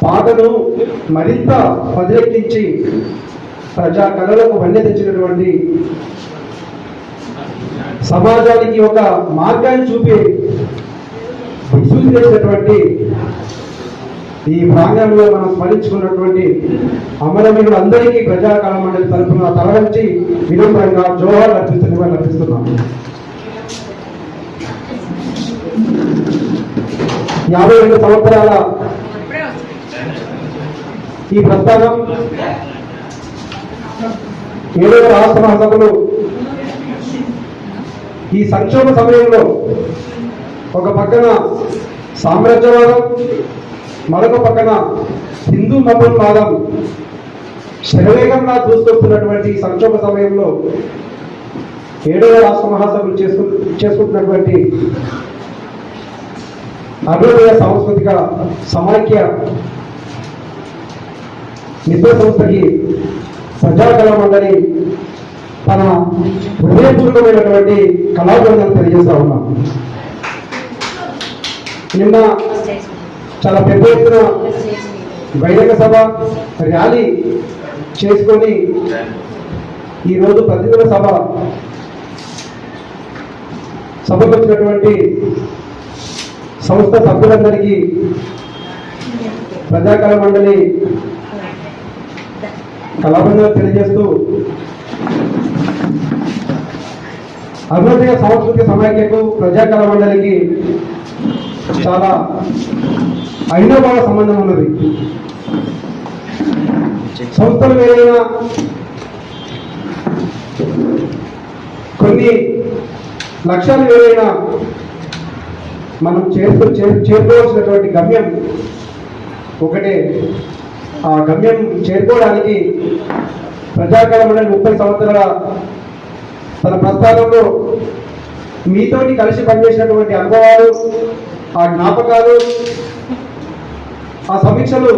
పాటను మరింత పదిలెక్కించి ప్రజా కళలకు వన్నె తెచ్చినటువంటి, సమాజానికి ఒక మార్గాన్ని చూపి విసుగు చేసినటువంటి ఈ ప్రాంగణంలో మనం స్మరించుకున్నటువంటి అమరవీరులందరికీ ప్రజా కళా మండలి తరఫున తరలించి వినమ్రంగా జోహార్ అర్పిస్తున్నాం. 52 సంవత్సరాల ఈ ప్రస్థానం 7వ రాష్ట్ర మహాసభలు ఈ సంక్షోభ సమయంలో ఒక పక్కన సామ్రాజ్యవాదం, మరొక పక్కన హిందూ మతోన్మాదం శరవేగంగా దూసుకొస్తున్నటువంటి సంక్షోభ సమయంలో 7వ రాష్ట్ర మహాసభలు చేసుకుంటున్నటువంటి అభివృద్ధి సాంస్కృతిక సమాఖ్య మిత్ర సంస్థకి ప్రజా కళా మండలి తన హృదయపూర్వకమైనటువంటి కళాబంధాలు తెలియజేస్తా ఉన్నాం. నిన్న చాలా పెద్ద ఎత్తున బహిరంగ సభ ర్యాలీ చేసుకొని ఈరోజు ప్రతిదిన సభకు వచ్చినటువంటి సంస్థ సభ్యులందరికీ ప్రజా కళా మండలి కళాబంధాలు తెలియజేస్తూ అభివృద్ధి సాంస్కృతిక సమాఖ్యకు ప్రజా కళా మండలికి చాలా అవినాభావ సంబంధం ఉన్నది. సంస్థలు వేరైనా కొన్ని లక్ష్యాలు వేరైనా మనం చేరుకోవాల్సినటువంటి గమ్యం ఒకటే. ఆ గమ్యం చేరుకోవడానికి ప్రజా కళా మండలి 30 సంవత్సరాల తన ప్రస్థానంలో మీతోటి కలిసి పనిచేసినటువంటి అనుభవాలు, ఆ జ్ఞాపకాలు, ఆ సమీక్షలు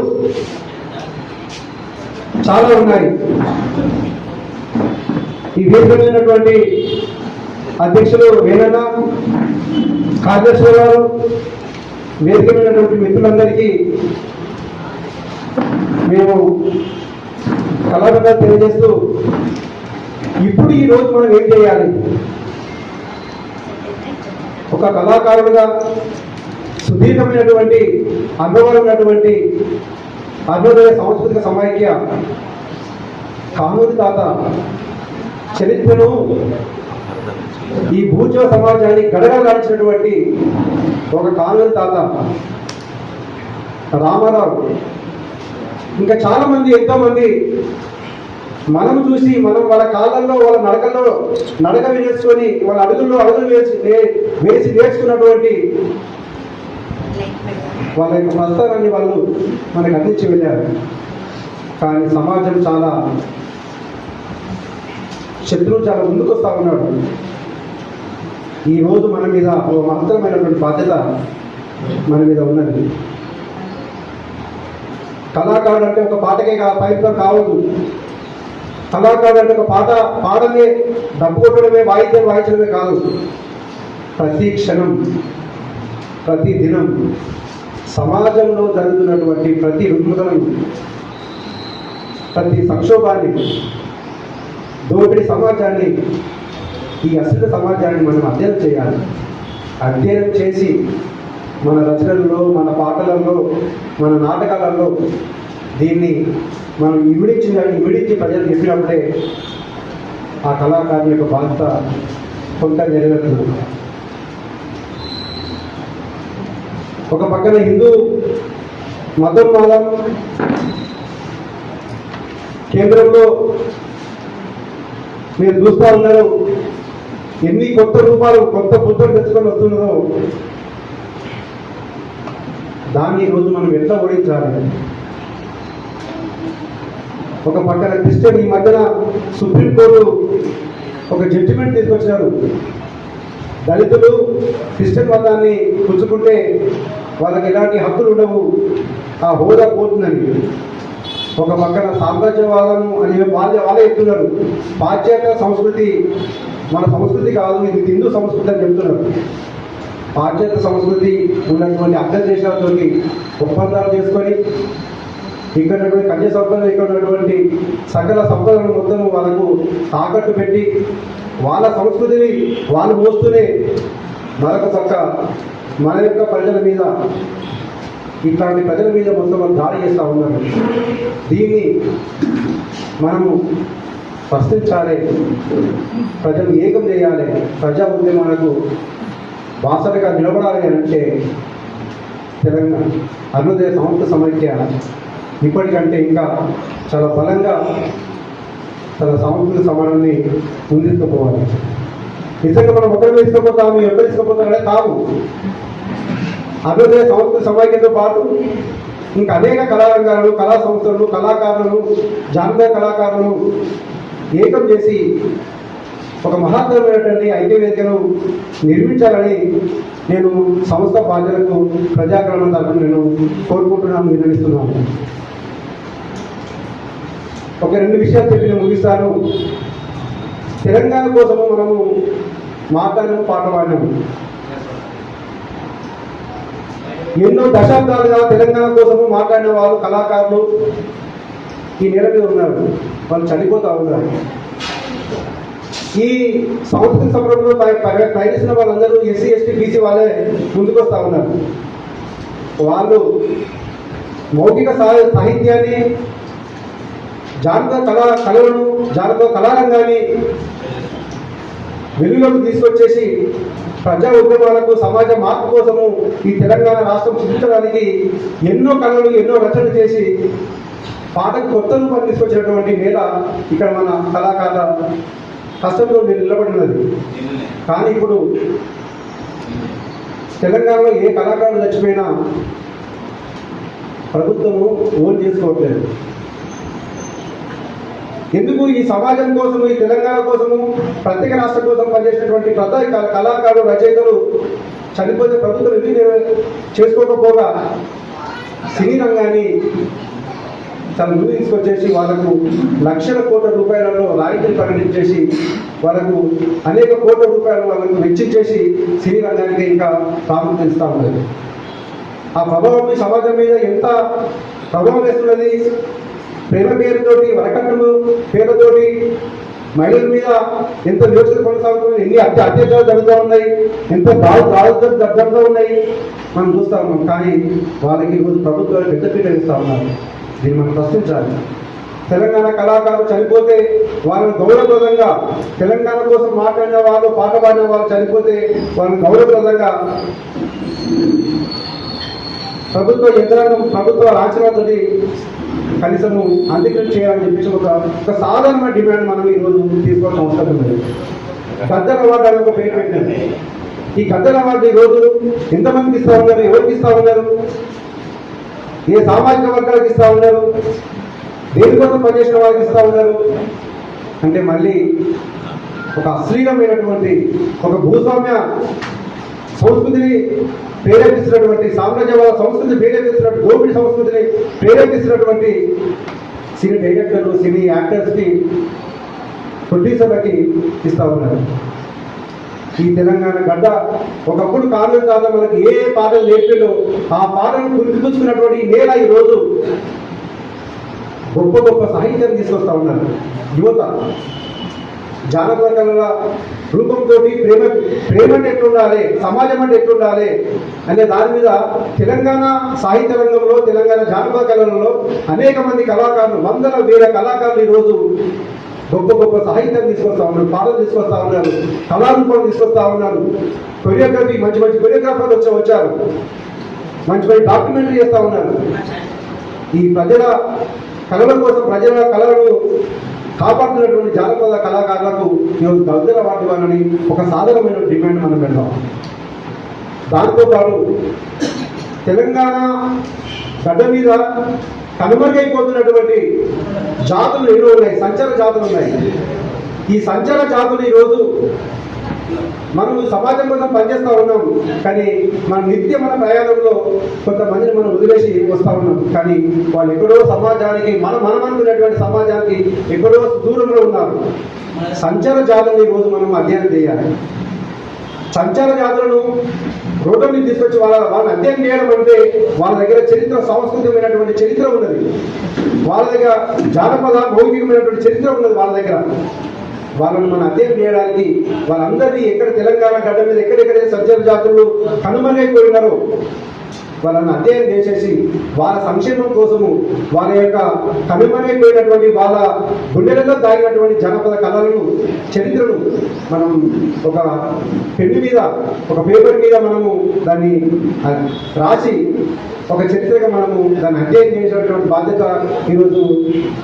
చాలా ఉన్నాయి. ఈ వేదికమైనటువంటి అధ్యక్షులు వేణన్న, కార్యదర్శులు గారు, వేదికమైనటువంటి మిత్రులందరికీ మేము కళాబంధాలు తెలియజేస్తూ, ఇప్పుడు ఈ రోజు మనం ఏం చేయాలి? ఒక కళాకారుడుగా సుదీర్ఘమైనటువంటి అనుభవం ఉన్నటువంటి అరుణోదయ సాంస్కృతిక సమాఖ్య కానూరు తాత చరిత్రను, ఈ భూజవ సమాజాన్ని గడగడలాడించినటువంటి ఒక కానూరు తాత రామారావు, ఇంకా చాలా మంది, ఎంతో మంది మనం చూసి మనం వాళ్ళ కాళ్ళల్లో, వాళ్ళ నడక వేసుకొని, వాళ్ళ అడుగుల్లో అడుగులు వేసి నేర్చుకున్నటువంటి వాళ్ళ యొక్క ప్రస్థానాన్ని వాళ్ళు మనకు అందించి వెళ్ళారు. కానీ సమాజం శత్రువు చాలా ముందుకు వస్తూ ఉన్నాడు. ఈరోజు మన మీద ఒక మహత్తరమైనటువంటి బాధ్యత మన మీద ఉన్నది. కళాకారుడు అంటే ఒక పాటకే పరిమితం కావద్దు. కళాకారుడు అంటే ఒక పాట పాడమే, డబ్బు కొట్టడమే, వాయిద్యం వాయించడమే కాదు. ప్రతి క్షణం, ప్రతి దినం సమాజంలో జరుగుతున్నటువంటి ప్రతి రుగ్మతలను, ప్రతి సంక్షోభాన్ని, దోపిడి సమాజాన్ని, ఈ అశ్రిత సమాజాన్ని మనం అధ్యయనం చేయాలి. అధ్యయనం చేసి మన రచనల్లో, మన పాటలలో, మన నాటకాలలో దీన్ని మనం ఇమిడించి ప్రజలకు చెప్పినప్పుడే ఆ కళాకారుని యొక్క బాధ్యత కొంత నెరవేరుతుంది. ఒక పక్కన హిందూ మతోన్మాదం కేంద్రంలో మీరు చూస్తూ ఉన్నారు, ఎన్ని కొత్త రూపాలు, కొత్త బుద్ధులు తెచ్చుకొని వస్తున్నదో దాన్ని ఈరోజు మనం ఎట్లా ఓడించాలి? ఒక పక్కన క్రిస్టియన్, ఈ మధ్యన సుప్రీంకోర్టు ఒక జడ్జిమెంట్ తీసుకొచ్చారు. దళితులు క్రిస్టియన్ మతాన్ని పుచ్చుకుంటే వాళ్ళకి ఎలాంటి హక్కులు ఉండవు, ఆ హోదా పోతుందని. ఒక పక్కన సామ్రాజ్యవాదము అని వాళ్ళే చెప్తున్నారు. పాశ్చాత్య సంస్కృతి మన సంస్కృతి కాదు, ఇది హిందూ సంస్కృతి అని చెప్తున్నారు. పాశ్చాత్య సంస్కృతి ఉన్నటువంటి అర్థ దేశాలతో ఒప్పందాలు చేసుకొని ఇక్కడ కన్య సంపదలు, ఇక్కడ ఉన్నటువంటి సకల సంపదలను మొత్తం వాళ్ళకు తాకట్టు పెట్టి వాళ్ళ సంస్కృతిని వాళ్ళు మోస్తూనే మరొక పక్క మన యొక్క ప్రజల మీద, ఇట్లాంటి ప్రజల మీద మొత్తం దాడి చేస్తూ ఉన్నారు. దీన్ని మనము ప్రశ్నించాలి, ప్రజలు ఏకం చేయాలి, ప్రజా ఉద్యమాలకు బాసటగా నిలబడాలి అంటే తెలంగాణ అరుణోదయ సంస్థ సమైక్య ఇప్పటికంటే ఇంకా చాలా బలంగా తన సాంస్కృతిక సమానాన్ని ముందుకుపోవాలి. నిజంగా మనం ఒకరిని తీసుకుపోతాము, ఎవరు తీసుకుపోతారంటే కాదు. అరుణోదయ సంస్థ సమైక్యతో పాటు ఇంకా అనేక కళారంగాలు, కళా సంస్థలు, కళాకారులు, జానపద కళాకారులను ఏకం చేసి ఒక మహత్తరమైనటువంటి ఐక్యవేదికను నిర్మించాలని నేను సంస్థ బాధ్యులకు ప్రజాకరణ తరఫున నేను కోరుకుంటున్నాను, నిర్ణయిస్తున్నాను. ఒక 2 విషయాలు చెప్పి నేను ముగిస్తాను. తెలంగాణ కోసము మనము మాట్లాడినాము, పాట పాడినాము. ఎన్నో దశాబ్దాలుగా తెలంగాణ కోసము మాట్లాడిన వాళ్ళు, కళాకారులు ఈ నేల మీద ఉన్నారు, వాళ్ళు చనిపోతూ ఉన్నారు. ఈ సంస్కృతి సంబరంలో ప్రయత్నిస్తున్న వాళ్ళందరూ ఎస్సీ, ఎస్టీ, బీసీ వాళ్ళే ముందుకు వస్తూ ఉన్నారు. వాళ్ళు మౌఖిక సాహిత్యాన్ని, జానపద కళలను, జానపద కళారంగాన్ని వెలుగులోకి తీసుకొచ్చేసి ప్రజా ఉద్యమాలకు, సమాజ మార్పు కోసము ఈ తెలంగాణ రాష్ట్రం సృష్టించడానికి ఎన్నో కళలు, ఎన్నో రచనలు చేసి పాటకు కొత్త రూపాన్ని తీసుకొచ్చినటువంటి నేల ఇక్కడ మన కళాకారుల కష్టంలో మీరు నిలబడినది. కానీ ఇప్పుడు తెలంగాణలో ఏ కళాకారులు చచ్చిపోయినా ప్రభుత్వము ఓన్ చేసుకోవట్లేదు. ఎందుకు? ఈ సమాజం కోసము, ఈ తెలంగాణ కోసము, ప్రత్యేక రాష్ట్రం కోసం పనిచేసినటువంటి ప్రతి కళాకారులు, రచయితలు చనిపోతే ప్రభుత్వం ఎందుకు చేసుకోకపోగా సినీ రంగాన్ని తన ముందు తీసుకొచ్చేసి వాళ్ళకు లక్షల కోట్ల రూపాయలలో రాయితీలు ప్రకటించేసి వాళ్ళకు అనేక కోట్ల రూపాయలు వాళ్ళకు వెచ్చించేసి సినీ రంగానికి ఇంకా ప్రాముఖ్యత ఇస్తూ ఉన్నది. ఆ ప్రభావం ఈ సమాజం మీద ఎంత ప్రభావం వేస్తున్నది? ప్రేమ పేరుతోటి, వరకట్నము పేరుతోటి మహిళల మీద ఎంత వివక్షత కొనసాగుతుంది, ఎన్ని అత్యాచారాలు జరుగుతూ ఉన్నాయి, ఎంత జరుగుతూ ఉన్నాయి మనం చూస్తూ ఉన్నాం. కానీ వాళ్ళకి ఈరోజు ప్రభుత్వాలు పెద్దపీట ఇస్తూ ఉన్నారు. దీన్ని మనం ప్రశ్నించాలి. తెలంగాణ కళాకారులు చనిపోతే వాళ్ళని గౌరవప్రదంగా, తెలంగాణ కోసం మాట్లాడిన వాళ్ళు, పాట పాడిన వాళ్ళు చనిపోతే వాళ్ళని గౌరవప్రదంగా ప్రభుత్వ యంత్రాంగం, ప్రభుత్వ లాంఛనాలతో కనీసము అంత్యక్రియ చేయాలని చెప్పేసి ఒక సాధారణ డిమాండ్ మనం ఈరోజు తీసుకోవాల్సిన అవసరం ఉంది. గద్దర్ అవార్డు అని ఒక పేరు పెట్టండి. ఈ గద్దర్ అవార్డు ఈరోజు ఎంతమందికి ఇస్తా ఉన్నారు? ఎవరికి ఇస్తా ఉన్నారు? ఏ సామాజిక వర్గాలకు ఇస్తా ఉన్నారు? దేనికోసం పనిచేసిన వాళ్ళకి ఇస్తా ఉన్నారు? అంటే మళ్ళీ ఒక అశ్లీలమైనటువంటి, ఒక భూస్వామ్య సంస్కృతిని ప్రేరేపిస్తున్నటువంటి, సామ్రాజ్యవాద సంస్కృతిని ప్రేరేపిస్తున్నటువంటి, దోపిడీ సంస్కృతిని ప్రేరేపిస్తున్నటువంటి సినీ డైరెక్టర్లు, సినీ యాక్టర్స్కి, ప్రొడ్యూసర్లకి ఇస్తా ఉన్నారు. ఈ తెలంగాణ గడ్డ ఒకప్పుడు కాంగ్రెస్ తాత మనకి ఏ పాటలు నేర్పిందో ఆ పాటను గుర్తుపుచ్చుకున్నటువంటి నేల ఈరోజు గొప్ప గొప్ప సాహిత్యాన్ని తీసుకొస్తా ఉన్నారు. యువత జానపద కళల రూపంతో ప్రేమ అంటే ఎట్లుండాలి, సమాజం అంటే ఎట్లుండాలి అనే దాని మీద తెలంగాణ సాహిత్య రంగంలో, తెలంగాణ జానపద కళలలో అనేక మంది కళాకారులు, వందల వేల కళాకారులు ఈరోజు గొప్ప గొప్ప సాహిత్యాన్ని తీసుకొస్తా ఉన్నారు, పాటలు తీసుకొస్తా ఉన్నారు, కళారూపాలు తీసుకొస్తా ఉన్నారు. కొరియోగ్రఫీ, మంచి మంచి కొరియోగ్రాఫర్లు వచ్చారు, మంచి మంచి డాక్యుమెంటరీ చేస్తూ ఉన్నారు. ఈ ప్రజల కళల కోసం, ప్రజల కళలను కాపాడుతున్నటువంటి జానపద కళాకారులకు ఈరోజు గద్దర్ అవార్డు ఇవ్వాలని ఒక సాధారణమైన డిమాండ్ మనం పెడతాం. దాంతోపాటు తెలంగాణ గడ్డ మీద కనుమరుగైపోతున్నటువంటి జాతులు ఎన్నో ఉన్నాయి, సంచార జాతులు ఉన్నాయి. ఈ సంచార జాతులు ఈరోజు మనం సమాజం కోసం పనిచేస్తూ ఉన్నాం, కానీ మన మన ప్రయాణంలో కొంతమందిని మనం వదిలేసి వస్తూ ఉన్నాం. కానీ వాళ్ళు ఎక్కడో సమాజానికి మనం అనుకున్నటువంటి సమాజానికి ఎక్కడో దూరంలో ఉన్నారు. సంచార జాతులను ఈరోజు మనం అధ్యయనం చేయాలి. సంచార జాతులను రోడ్డు మీద తీసుకొచ్చి వాళ్ళని అధ్యయనం చేయడం అంటే వాళ్ళ దగ్గర చరిత్ర, సాంస్కృతికమైనటువంటి చరిత్ర ఉన్నది. వాళ్ళ దగ్గర జానపద మౌలికమైనటువంటి చరిత్ర ఉన్నది. వాళ్ళ దగ్గర వాళ్ళని మనం అధ్యయనం చేయడానికి వాళ్ళందరినీ ఎక్కడ తెలంగాణ గడ్డ మీద ఎక్కడెక్కడైతే సంచార జాతులు కనుమరుగైపోయినారో వాళ్ళని అధ్యయనం చేసేసి వాళ్ళ సంక్షేమం కోసము వాళ్ళ యొక్క కనుమరుగైపోయినటువంటి వాళ్ళ గుండెలలో దాగినటువంటి జానపద కళలను, చరిత్రను మనం ఒక పెన్ను మీద, ఒక పేపర్ మీద మనము దాన్ని రాసి ఒక చరిత్రగా మనము దాన్ని అధ్యయనం చేసేటువంటి బాధ్యత ఈరోజు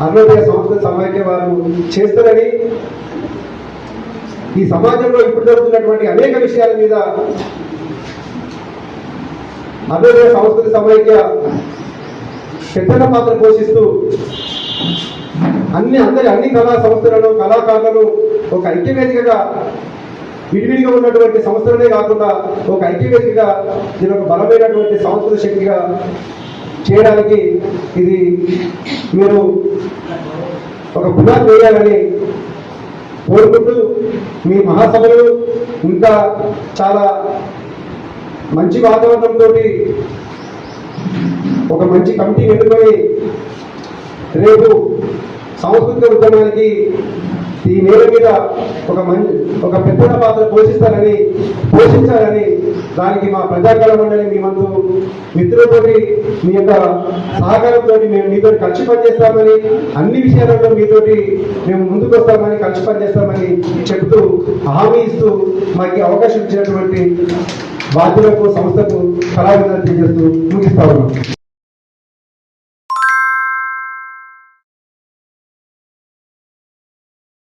అరుణోదయ సంస్కృత సమాఖ్య వారు చేస్తారని, ఈ సమాజంలో ఇప్పుడు జరుగుతున్నటువంటి అనేక విషయాల మీద అరుణోదయ సంస్కృతి సమైక్య పెద్దల పాత్ర పోషిస్తూ అన్ని కళా సంస్థలను, కళాకారులను ఒక ఐక్యవేదికగా, విడివిడిగా ఉన్నటువంటి సంస్థలనే కాకుండా ఒక ఐక్యవేదికగా దీని ఒక బలమైనటువంటి సంస్కృత శక్తిగా చేయడానికి ఇది మీరు ఒక పునాది వేయాలని కోరుకుంటూ, మీ మహాసభలు ఇంకా చాలా మంచి వాతావరణంతో ఒక మంచి కమిటీ ఎన్నుకొని రేపు సాంస్కృతిక ఉద్యమానికి ఈ నేల మీద ఒక పెద్ద పాత్ర పోషించాలని దానికి మా ప్రజాకళ మండలి, మీ మందు మిత్రులతోటి, మీ యొక్క సహకారంతో మేము మీతో కలిసి పనిచేస్తామని, అన్ని విషయాలలో మీతోటి మేము ముందుకు వస్తామని, కలిసి పనిచేస్తామని చెబుతూ హామీ ఇస్తూ మాకు అవకాశం ఇచ్చినటువంటి బాధ్యులకు, సంస్థకు కళావిధాలు తెలియజేస్తూ ముగిస్తా ఉన్నాం.